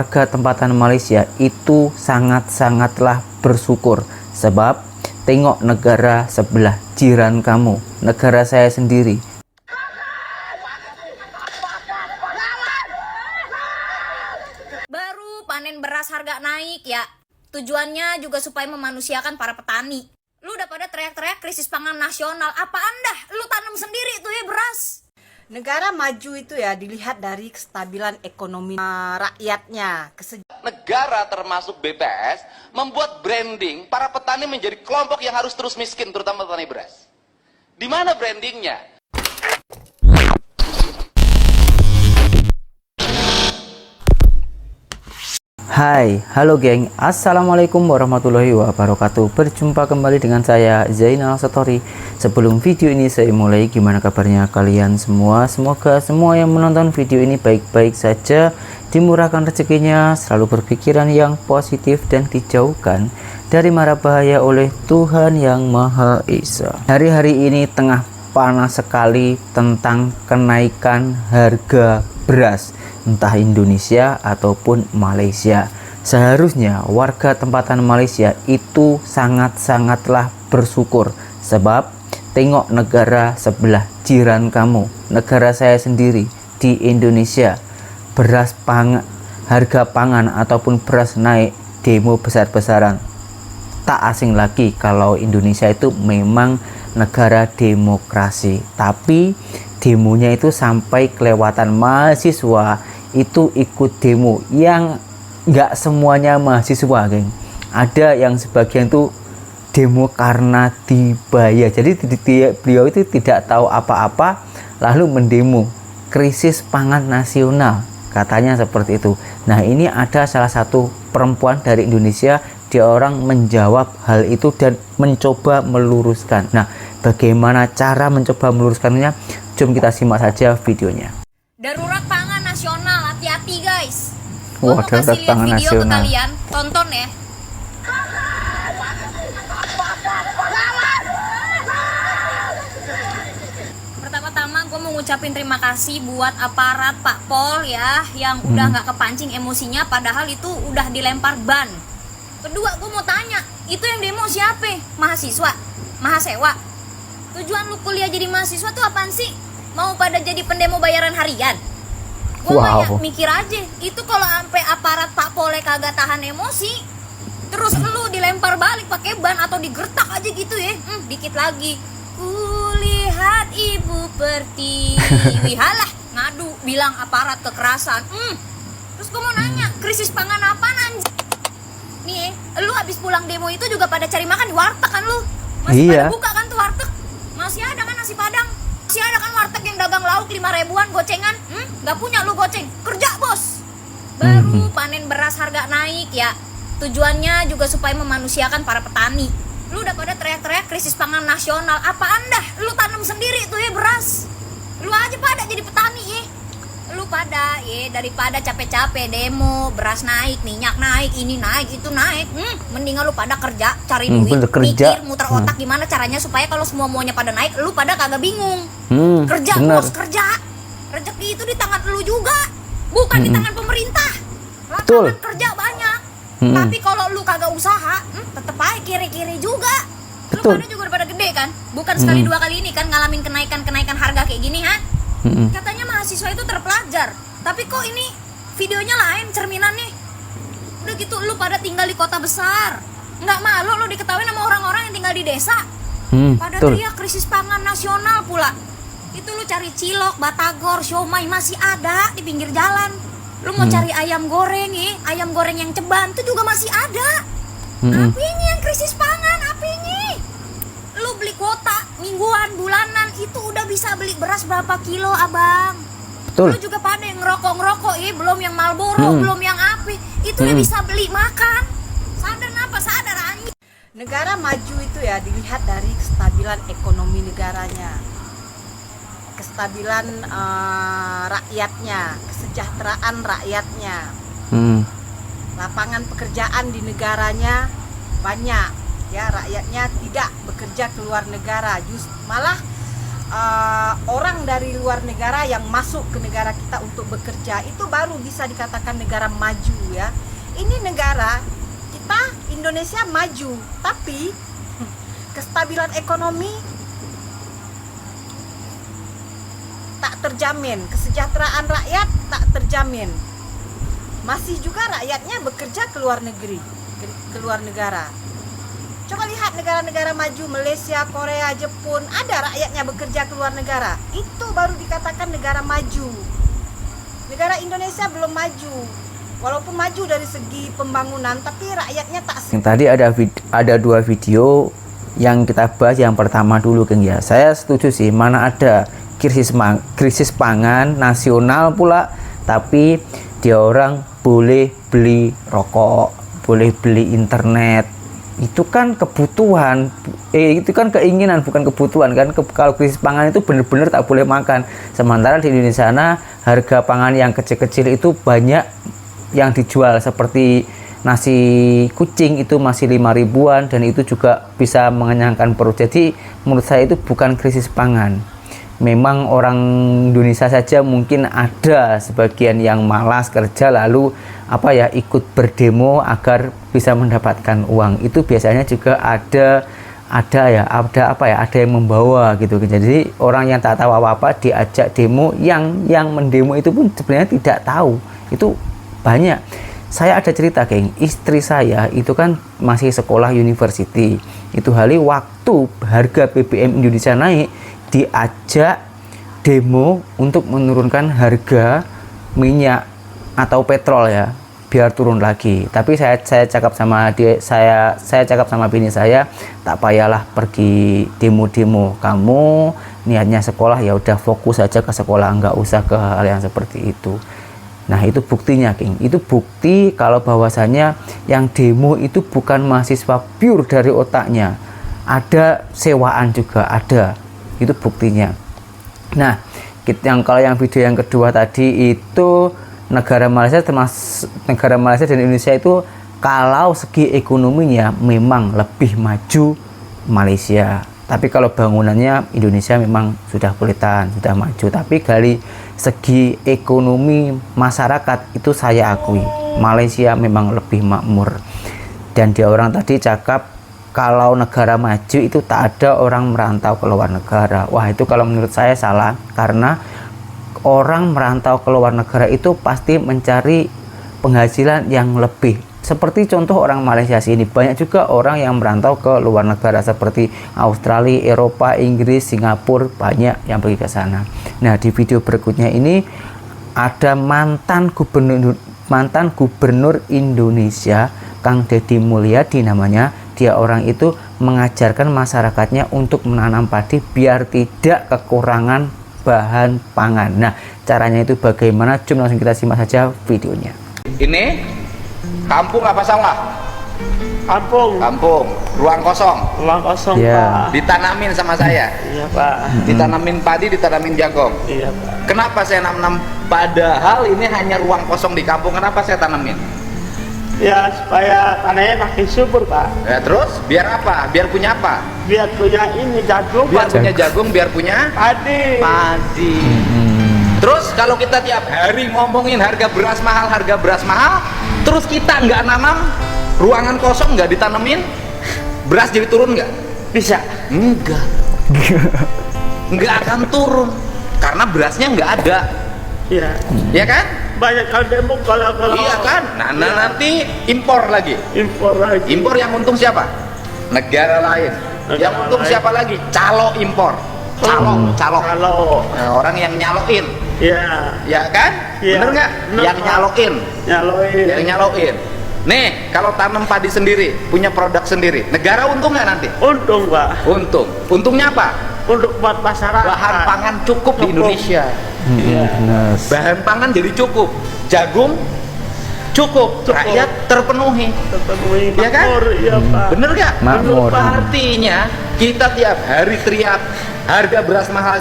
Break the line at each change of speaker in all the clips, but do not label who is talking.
Warga tempatan Malaysia itu sangat-sangatlah bersyukur sebab tengok negara sebelah jiran kamu, negara saya sendiri.
Baru panen beras harga naik ya. Tujuannya juga supaya memanusiakan para petani. Lu udah pada teriak-teriak krisis pangan nasional. Apaan dah? Lu tanam sendiri tuh ya beras.
Negara maju itu ya dilihat dari kestabilan ekonomi rakyatnya.
Negara termasuk BPS membuat branding para petani menjadi kelompok yang harus terus miskin, terutama petani beras. Di mana brandingnya?
Hai, halo geng, assalamualaikum warahmatullahi wabarakatuh. Berjumpa kembali dengan saya Zainal Satori. Sebelum video ini saya mulai, gimana kabarnya kalian semua? Semoga semua yang menonton video ini baik-baik saja, dimurahkan rezekinya, selalu berpikiran yang positif dan dijauhkan dari mara bahaya oleh Tuhan Yang Maha Esa. Hari-hari ini tengah panas sekali tentang kenaikan harga beras, entah Indonesia ataupun Malaysia. Seharusnya warga tempatan Malaysia itu sangat-sangatlah bersyukur sebab tengok negara sebelah jiran kamu, negara saya sendiri di Indonesia, harga pangan ataupun beras naik, demo besar-besaran. Tak asing lagi kalau Indonesia itu memang negara demokrasi, tapi demonya itu sampai kelewatan. Mahasiswa itu ikut demo, yang nggak semuanya mahasiswa, geng. Ada yang sebagian tuh demo karena dibayar. Jadi beliau itu tidak tahu apa-apa lalu mendemo krisis pangan nasional, katanya seperti itu. Nah, ini ada salah satu perempuan dari Indonesia, dia orang menjawab hal itu dan mencoba meluruskan. Nah, bagaimana cara mencoba meluruskannya? Jom kita simak saja videonya.
Darurat pangan nasional, hati-hati guys.
Wah,
Gua mau kasih lihat
pangan
video
nasional
ke kalian, tonton ya. Pertama-tama gue mau ngucapin terima kasih buat aparat Pak Pol ya, yang udah nggak kepancing emosinya, padahal itu udah dilempar ban. Kedua, gue mau tanya, itu yang demo siapa? Mahasiswa? Mahasewa? Tujuan lu kuliah jadi mahasiswa tuh apaan sih? Mau pada jadi pendemo bayaran harian? Gue mikir aja, itu kalau sampai aparat Pak Pole kagak tahan emosi, terus lu dilempar balik pakai ban atau digertak aja gitu ya, dikit lagi kulihat ibu pertiwi, halah ngadu bilang aparat kekerasan. Terus gue mau nanya, krisis pangan apaan anjing? Nih, lu habis pulang demo itu juga pada cari makan di warteg kan lu? Masih pada buka kan tuh warteg? Masih ada kan nasi padang? Masih ada kan warteg yang dagang lauk 5 ribuan gocengan? Gak punya lu goceng? Kerja bos! Baru panen beras harga naik ya. Tujuannya juga supaya memanusiakan para petani. Lu udah pada teriak-teriak krisis pangan nasional. Apaan dah? Lu tanam sendiri tuh ya beras. Lu aja pada jadi petani ya. Lu pada ya, daripada capek-capek demo, beras naik, minyak naik, ini naik, itu naik, mendingan lu pada kerja, cari duit, mikir, muter otak gimana caranya supaya kalau semua maunya pada naik, lu pada kagak bingung. Kerja bos, kerja. Rezeki itu di tangan lu juga, bukan di tangan pemerintah. Lapangan kerja banyak, tapi kalau lu kagak usaha, tetep aja kiri-kiri juga. Lu pada juga pada gede kan, bukan sekali dua kali ini kan ngalamin kenaikan harga kayak gini, ha? Katanya mahasiswa itu terpelajar, tapi kok ini videonya lain cerminannya. Udah gitu lu pada tinggal di kota besar, nggak malu lu diketahui sama orang-orang yang tinggal di desa. Pada teriak krisis pangan nasional pula. Itu lu cari cilok, batagor, siomay masih ada di pinggir jalan. Lu mau cari ayam goreng ayam goreng yang ceban itu juga masih ada. Apanya yang krisis pangan? Apanya? Lu beli kuota mingguan, bulanan, itu udah bisa beli beras berapa kilo abang. Lu juga pada yang ngerokok belum yang Marlboro, belum yang api, itu udah bisa beli makan. Sadar apa? Sadar anjing.
Negara maju itu ya dilihat dari kestabilan ekonomi negaranya, kestabilan rakyatnya, kesejahteraan rakyatnya. Lapangan pekerjaan di negaranya banyak. Ya, rakyatnya tidak bekerja ke luar negara, malah orang dari luar negara yang masuk ke negara kita untuk bekerja, itu baru bisa dikatakan negara maju ya. Ini negara kita Indonesia maju, tapi kestabilan ekonomi tak terjamin, kesejahteraan rakyat tak terjamin. Masih juga rakyatnya bekerja ke luar negeri, ke luar negara. Coba lihat negara-negara maju, Malaysia, Korea, Jepun, ada rakyatnya bekerja ke luar negara. Itu baru dikatakan negara maju. Negara Indonesia belum maju. Walaupun maju dari segi pembangunan, tapi rakyatnya tak.
Yang tadi ada dua video yang kita bahas. Yang pertama dulu, Geng ya. Saya setuju sih, mana ada krisis pangan nasional pula, tapi dia orang boleh beli rokok, boleh beli internet. Itu kan kebutuhan, itu kan keinginan, bukan kebutuhan kan. Kalau krisis pangan itu benar-benar tak boleh makan. Sementara di Indonesia sana harga pangan yang kecil-kecil itu banyak yang dijual, seperti nasi kucing itu masih 5 ribuan, dan itu juga bisa mengenyangkan perut. Jadi menurut saya itu bukan krisis pangan. Memang orang Indonesia saja mungkin ada sebagian yang malas kerja lalu ikut berdemo agar bisa mendapatkan uang. Itu biasanya juga ada yang membawa gitu. Jadi orang yang tak tahu apa-apa diajak demo, yang mendemo itu pun sebenarnya tidak tahu. Itu banyak. Saya ada cerita, geng. Istri saya itu kan masih sekolah university. Itu waktu harga BBM Indonesia naik, diajak demo untuk menurunkan harga minyak atau petrol ya, biar turun lagi. Tapi saya cakap sama dia, saya cakap sama bini saya, tak payahlah pergi demo-demo. Kamu niatnya sekolah, ya udah fokus aja ke sekolah, nggak usah ke hal yang seperti itu. Nah, itu buktinya, King. Itu bukti kalau bahwasanya yang demo itu bukan mahasiswa pure dari otaknya. Ada sewaan juga, ada. Itu buktinya. Nah, kalau yang video yang kedua tadi itu negara Malaysia dan Indonesia itu kalau segi ekonominya memang lebih maju Malaysia. Tapi kalau bangunannya Indonesia memang sudah kulitan, sudah maju. Tapi dari segi ekonomi masyarakat itu saya akui Malaysia memang lebih makmur. Dan dia orang tadi cakap kalau negara maju itu tak ada orang merantau ke luar negara. Wah, itu kalau menurut saya salah, karena orang merantau ke luar negara itu pasti mencari penghasilan yang lebih. Seperti contoh orang Malaysia sini, banyak juga orang yang merantau ke luar negara seperti Australia, Eropa, Inggris, Singapura, banyak yang pergi ke sana. Nah, di video berikutnya ini ada mantan gubernur Indonesia, Kang Deddy Mulyadi namanya. Dia orang itu mengajarkan masyarakatnya untuk menanam padi biar tidak kekurangan bahan pangan. Nah, caranya itu bagaimana? Cuma langsung kita simak saja videonya.
Ini kampung apa sawah? Kampung. Ruang kosong.
Ya.
Pak. Ditanamin sama saya.
Iya, Pak.
Ditanamin padi, ditanamin jagung.
Iya, Pak.
Kenapa saya nanam? Padahal ini hanya ruang kosong di kampung. Kenapa saya tanamin?
Ya, supaya tanahnya makin subur, Pak.
Ya, terus biar apa? Biar punya apa?
Biar punya ini jagung,
Biar
Pak.
punya jagung, biar punya
Padi.
Terus kalau kita tiap hari ngomongin harga beras mahal, terus kita nggak nanam, ruangan kosong nggak ditanemin, beras jadi turun nggak?
Bisa.
Enggak. Nggak akan turun karena berasnya nggak ada.
Iya.
Ya kan?
Banyak kalau demo kalau
Iya kan? Nah,
iya.
nanti impor lagi.
Impor lagi.
Impor yang untung siapa? Negara lain. Yang untung
lain.
siapa lagi? Calo impor. Calo.
Kalau
Nah, orang yang nyaloin.
ya
Ya kan?
Iya.
Bener nggak?
Bener,
Yang
Pak.
nyaloin.
nyaloin.
Yang nyaloin. Nih, kalau tanam padi sendiri, punya produk sendiri, negara untung nggak nanti?
Untung, Pak.
Untung. Untungnya apa?
Untuk buat masyarakat.
Bahan pangan cukup di Indonesia.
Iya.
Benar.
Bahan pangan jadi cukup. Jagung cukup.
Cukup.
Rakyat terpenuhi.
Terpenuhi.
Iya kan?
Makmur, iya, Pak.
Bener nggak?
Makmur.
Artinya kita tiap hari teriak harga beras mahal.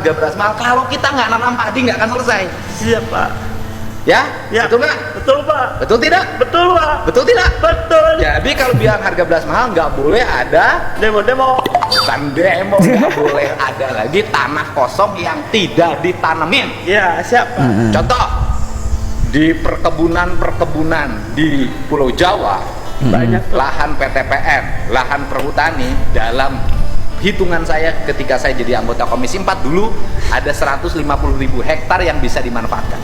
Kalau kita nggak nanam padi nggak akan selesai.
Siap, Pak.
Ya?
Ya.
Betul nggak?
Betul Pak.
Betul tidak?
Betul Pak.
Betul tidak?
Betul.
Jadi kalau biar harga beras mahal nggak boleh ada,
Demo-demo.
bukan demo, nggak boleh ada lagi tanah kosong yang tidak ditanemin.
Ya, siap Pak.
Contoh, di perkebunan di Pulau Jawa,
Banyak Pak.
lahan PTPN, lahan perhutani, dalam hitungan saya ketika saya jadi anggota Komisi 4 dulu ada 150.000 hektar yang bisa dimanfaatkan.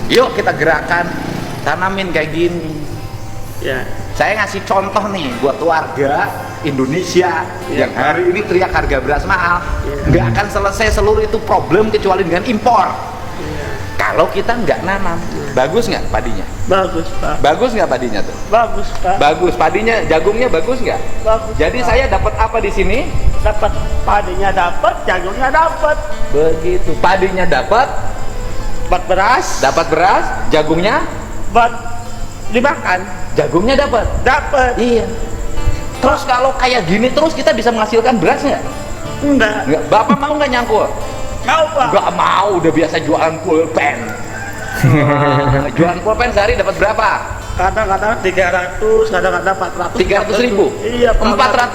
Yuk kita gerakan, tanamin kayak gini.
Ya.
Saya ngasih contoh nih buat warga Indonesia yang hari ini teriak harga beras mahal, nggak akan selesai seluruh itu problem kecuali dengan impor. Kalau kita nggak nanam, bagus nggak padinya?
Bagus Pak.
Bagus nggak padinya tuh?
Bagus Pak.
Bagus, padinya, jagungnya bagus nggak?
Bagus.
Jadi
Pak.
saya dapat apa di sini?
Dapat padinya, dapat jagungnya, dapat.
Begitu, padinya dapat
Beras.
jagungnya,
Buat dimakan.
jagungnya dapat.
Dapat.
Iya. Terus kalau kayak gini terus kita bisa menghasilkan beras nggak?
Enggak.
Nggak. Bapak mau nggak nyangkul?
Mau Pak.
Nggak mau, udah biasa jualan pulpen. Jualan pulpen sehari dapat berapa?
Kadang-kadang 300, kadang-kadang 400.
300.000.
Iya Pak.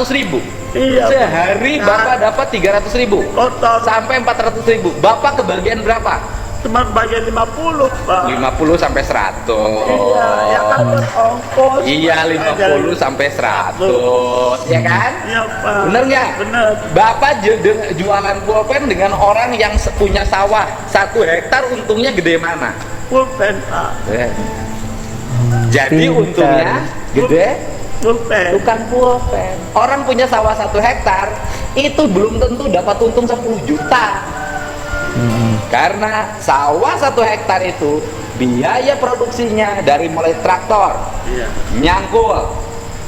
400.000.
Iya. Pak.
Sehari Bapak dapat 300.000
Kotor.
sampai 400.000. Bapak kebagian berapa?
Cuma bagian 50 Pak.
50 sampai 100.
Iya, ya kan buat ongkos.
Iya, 50 sampai 100, ya kan?
Iya Pak.
Bener nggak?
Bener.
Bapak jualan pulpen dengan orang yang punya sawah 1 hektar, untungnya gede mana?
Pulpen Pak.
Jadi
Pintar.
untungnya gede
Pulpen.
tukang pulpen. Orang punya sawah 1 hektar itu belum tentu dapat untung 10 juta. Karena sawah 1 hektar itu biaya produksinya dari mulai traktor,
Iya.
nyangkul,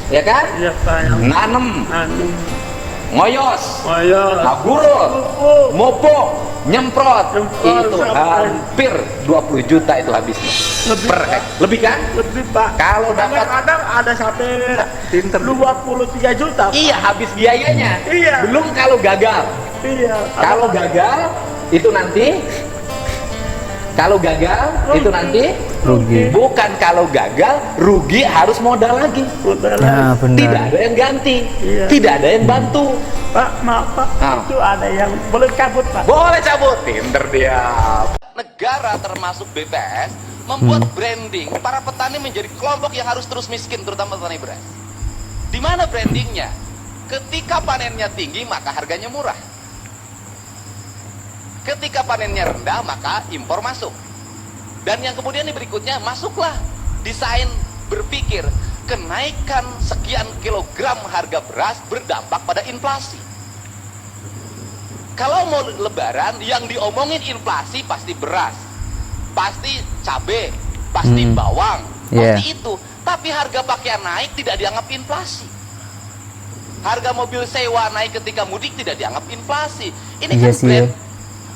ya kan?
Iya Pak.
Nanem,
Anu.
ngoyos,
Ayo.
ngagurul, mopok, nyemprot,
Nyemprot,
itu
sampai.
hampir 20 juta itu habisnya
Lebih,
per
Pak.
hektar. Lebih kan?
Lebih Pak.
Kalau dapat,
Kadang-kadang ada sampai
Pinter.
23 juta. Pak.
iya habis biayanya.
Iya.
Belum kalau gagal.
Iya.
Kalau gagal itu nanti, kalau gagal itu nanti
Rugi.
bukan kalau gagal rugi harus modal lagi.
Udah lah.
Nah,
Tidak
benar.
ada yang ganti,
Iya.
tidak ada yang bantu.
Pak, maaf Pak.
Ah.
Itu ada yang boleh cabut Pak.
Boleh cabut, pinter dia. Negara termasuk BPS membuat branding para petani menjadi kelompok yang harus terus miskin, terutama petani beras. Di mana brandingnya? Ketika panennya tinggi maka harganya murah. Ketika panennya rendah maka impor masuk. Dan yang kemudian yang berikutnya, masuklah desain berpikir kenaikan sekian kilogram harga beras berdampak pada inflasi. Kalau mau lebaran yang diomongin inflasi pasti beras, pasti cabai, pasti bawang, pasti itu. Tapi harga pakaian naik tidak dianggap inflasi. Harga mobil sewa naik ketika mudik tidak dianggap inflasi. Ini
Iya
kan
sih,
brand
ya.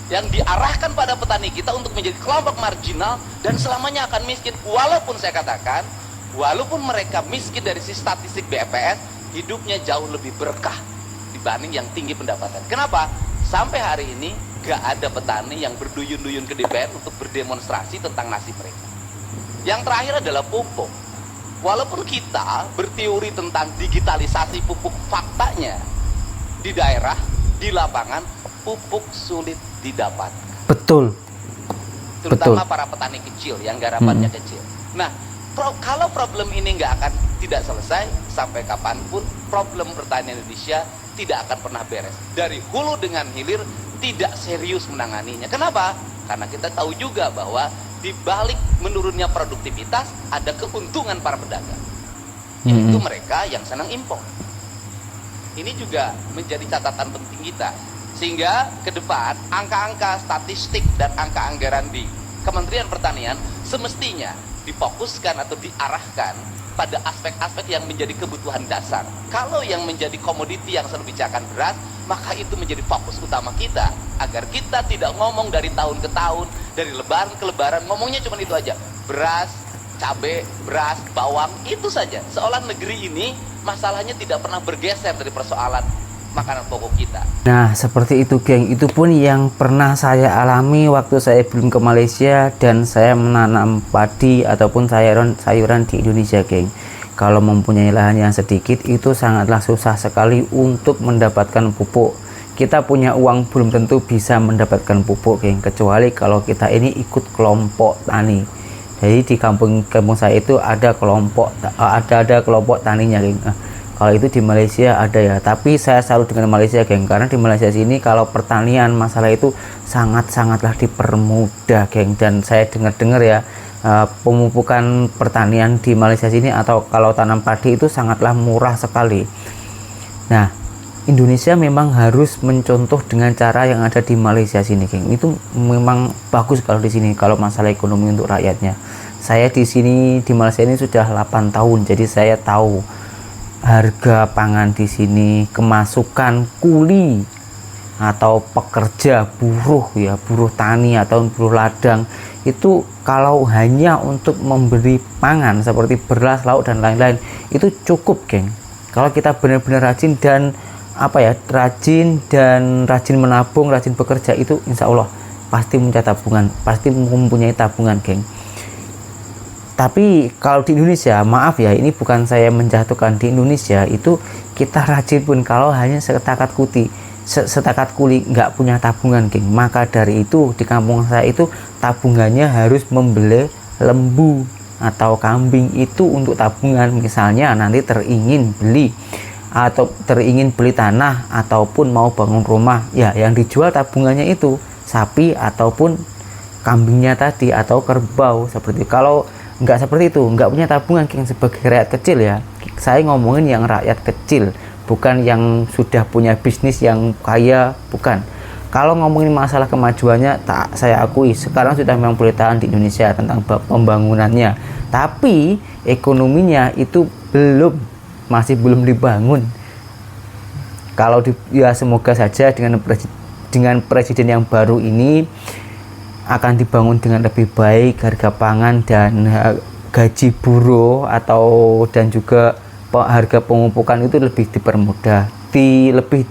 yang diarahkan pada petani kita untuk menjadi kelompok marginal dan selamanya akan miskin. Walaupun saya katakan, walaupun mereka miskin dari sisi statistik BPS, hidupnya jauh lebih berkah dibanding yang tinggi pendapatan. Kenapa? Sampai hari ini gak ada petani yang berduyun-duyun ke DPR untuk berdemonstrasi tentang nasib mereka. Yang terakhir adalah pupuk. Walaupun kita berteori tentang digitalisasi pupuk, faktanya di daerah, di lapangan, pupuk sulit didapat.
Betul.
Terutama
Betul.
para petani kecil yang garapannya kecil. Nah, kalau problem ini nggak akan tidak selesai sampai kapanpun, problem pertanian Indonesia tidak akan pernah beres. Dari hulu dengan hilir tidak serius menanganinya. Kenapa? Karena kita tahu juga bahwa di balik menurunnya produktivitas ada keuntungan para pedagang, yaitu mereka yang senang impor. Ini juga menjadi catatan penting kita, sehingga ke depan angka-angka statistik dan angka anggaran di Kementerian Pertanian semestinya difokuskan atau diarahkan pada aspek-aspek yang menjadi kebutuhan dasar. Kalau yang menjadi komoditi yang selalu bicarakan beras, maka itu menjadi fokus utama kita, agar kita tidak ngomong dari tahun ke tahun, dari lebaran ke lebaran, ngomongnya cuma itu aja, beras, cabai, beras, bawang, itu saja. Seolah negeri ini masalahnya tidak pernah bergeser dari persoalan makanan pokok kita.
Nah, seperti itu, geng. Itu pun yang pernah saya alami waktu saya belum ke Malaysia dan saya menanam padi ataupun sayuran di Indonesia, geng. Kalau mempunyai lahan yang sedikit, itu sangatlah susah sekali untuk mendapatkan pupuk. Kita punya uang belum tentu bisa mendapatkan pupuk, geng. Kecuali kalau kita ini ikut kelompok tani. Jadi di kampung saya itu ada kelompok taninya, geng. Kalau itu di Malaysia ada ya, tapi saya salut dengan Malaysia, geng, karena di Malaysia sini kalau pertanian masalah itu sangatlah dipermudah, geng. Dan saya dengar ya, pemupukan pertanian di Malaysia sini atau kalau tanam padi itu sangatlah murah sekali. Nah, Indonesia memang harus mencontoh dengan cara yang ada di Malaysia sini, geng. Itu memang bagus kalau di sini kalau masalah ekonomi untuk rakyatnya. Saya di sini di Malaysia ini sudah 8 tahun, jadi saya tahu harga pangan di sini, kemasukan kuli atau pekerja buruh ya, buruh tani atau buruh ladang itu kalau hanya untuk memberi pangan seperti beras, lauk dan lain-lain itu cukup, geng. Kalau kita benar-benar rajin dan rajin menabung, rajin bekerja, itu insya Allah pasti mempunyai tabungan, geng. Tapi kalau di Indonesia, maaf ya, ini bukan saya menjatuhkan, di Indonesia itu kita rajin pun kalau hanya setakat kuli nggak punya tabungan, geng. Maka dari itu di kampung saya itu tabungannya harus membeli lembu atau kambing itu untuk tabungan. Misalnya nanti teringin beli tanah ataupun mau bangun rumah, ya yang dijual tabungannya itu sapi ataupun kambingnya tadi atau kerbau. Seperti kalau nggak seperti itu, nggak punya tabungan, geng, sebagai rakyat kecil ya, saya ngomongin yang rakyat kecil, bukan yang sudah punya bisnis yang kaya, bukan. Kalau ngomongin masalah kemajuannya, saya akui sekarang sudah memang boleh tahan di Indonesia tentang pembangunannya, tapi ekonominya itu masih belum dibangun. Kalau ya semoga saja dengan presiden yang baru ini akan dibangun dengan lebih baik, harga pangan dan gaji buruh dan juga harga pemupukan itu lebih dipermudah, lebih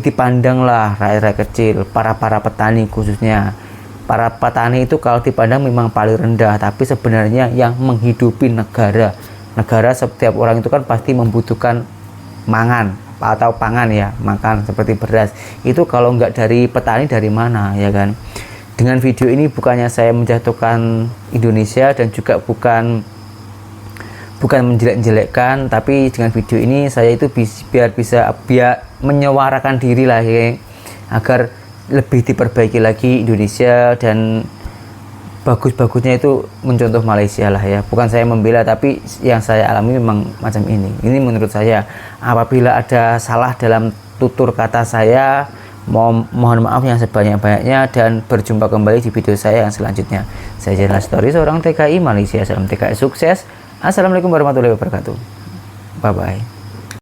dipandang lah rakyat kecil, para petani khususnya. Para petani itu kalau dipandang memang paling rendah, tapi sebenarnya yang menghidupi negara setiap orang itu kan pasti membutuhkan pangan ya, makan seperti beras. Itu kalau nggak dari petani dari mana, ya kan? Dengan video ini bukannya saya menjatuhkan Indonesia dan juga bukan menjelek-jelekkan, tapi dengan video ini saya itu biar menyuarakan diri lah, ya, agar lebih diperbaiki lagi Indonesia dan bagus-bagusnya itu mencontoh Malaysia lah ya. Bukan saya membela, tapi yang saya alami memang macam ini. Ini menurut saya. Apabila ada salah dalam tutur kata saya, mohon maaf yang sebanyak-banyaknya, dan berjumpa kembali di video saya yang selanjutnya. Saya Zainal Story, seorang TKI Malaysia. Salam TKI sukses. Assalamualaikum warahmatullahi wabarakatuh. Bye bye.